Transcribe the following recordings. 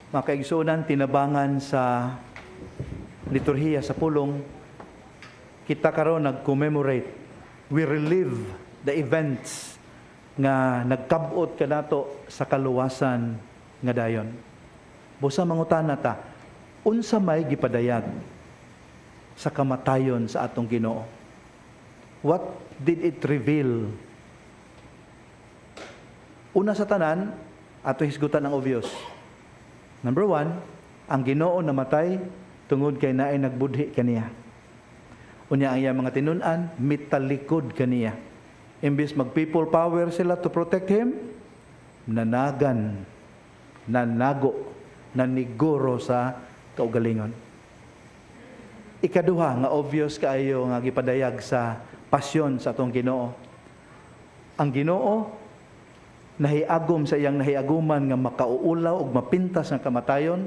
Mga kaigsunan, tinabangan sa liturhiya sa pulong, kita karon nag-commemorate, we relive the events nga nagkabot kanato sa kaluwasan nga dayon. Busa mangutana ta, unsa may gipadayag sa kamatayon sa atong Ginoo? What did it reveal? Una sa tanan, ato hisgutan ang obvious. Number 1, ang Ginoo namatay tungod kay naay nagbudhi kaniya. Unya ang iyang mga tinun-an, mitalikod kaniya. Imbis mag-people power sila to protect Him, nanagan, nanago, naniguro sa kaugalingon. Ikaduha, nga obvious kaayo nga gipadayag sa pasyon sa atong Ginoo. Ang Ginoo, nahiagom sa iyang nahiaguman nga makauulaw ug mapintas ng kamatayon,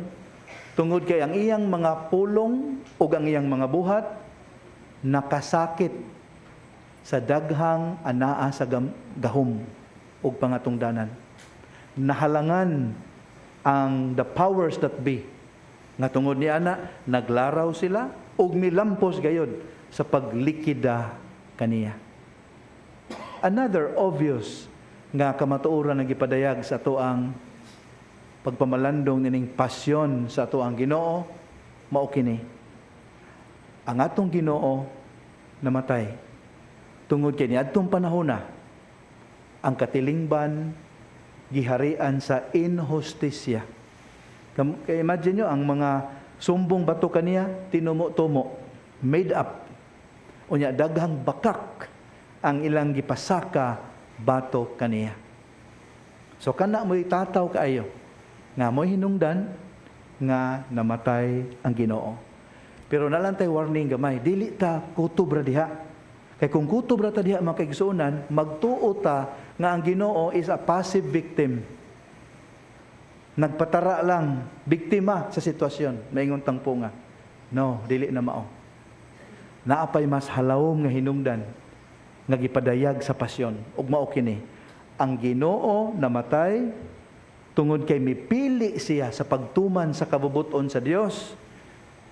tungod kay ang iyang mga pulong ug ang iyang mga buhat, nakasakit sa daghang anaa sa gahom ug pangatungdanan. Nahalangan ang the powers that be. Nga tungod ni ana, naglaraw sila ug milampos gayod sa paglikida kaniya. Another obvious nga kamatuoran na gipadayag sa ato ang pagpamalandong nining pasyon sa ato ang Ginoo, mao kini. Ang atong Ginoo namatay tungod kay niadtong panahon na ang katilingban giharian sa inhustisya. Kay imagine nyo, ang mga sumbong bato kaniya, tinumo-tumo, made up. Unya daghang bakak ang ilang gipasaka bato kaniya. So kana mo'y tataw kaayo, nga mo'y hinungdan, nga namatay ang Ginoo. Pero nalantay warning gamay, dili ta kutubra diha. Kay kung kutubra ta diha mga kaigsuonan, magtuo ta nga ang Ginoo is a passive victim. Nagpatara lang, biktima sa sitwasyon, maingon tangpo nga. No, dili na mao. Naapay mas halawom nga hinungdan nga gipadayag sa pasyon. Ug mao kini, ang Ginoo namatay tungod kay mipili siya sa pagtuman sa kabubuton sa Dios,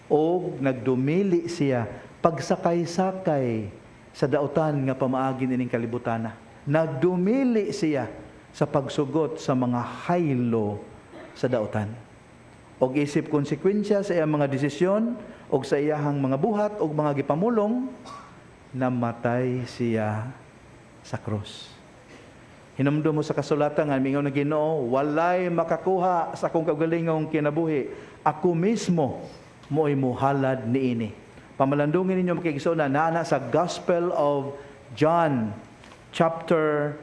o nagdumili siya pagsakay-sakay sa dautan nga pamaagin ining kalibutana. Nagdumili siya sa pagsugot sa mga haylo sa dautan. Og isip konsekwensya sa iyang mga desisyon og sa iyahang mga buhat og mga gipamulong, namatay siya sa krus. Hinumdum mo sa kasulatan nga mingaw na Ginoo, walay makakuha sa akong kaugalingong kinabuhi. Ako mismo mo'y muhalad niini. Pamalandungin ninyo makikisunan na sa Gospel of John chapter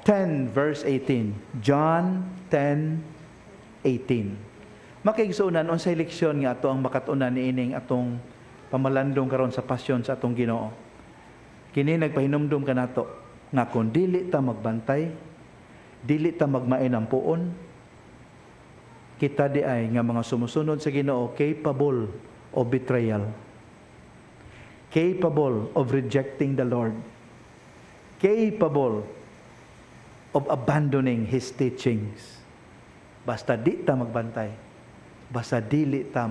10 verse 18. John 10:18. Makikisunan unsay leksyon nga ato ang makatunan niining atong pamalandong karon sa pasyon sa atong Ginoo. Kini nagpahinumdum kanato nga kung dili ta magbantay, dili ta magmain ang puon, kita di ay nga mga sumusunod sa Ginoo capable of betrayal, capable of rejecting the Lord, capable of abandoning His teachings. Basta di ta magbantay, basta dili ta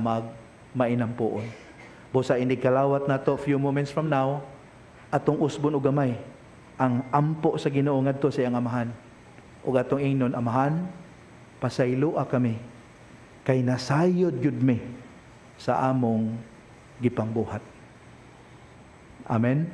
mainampuon. Busa ini kalawat nato few moments from now, atong usbon og gamay ang ampo sa Ginoo ngadto sa iyang amahan. Ug atong ingnon, amahan, pasayloa kami kay nasayod gyud mi sa among gipangbuhat. Amen.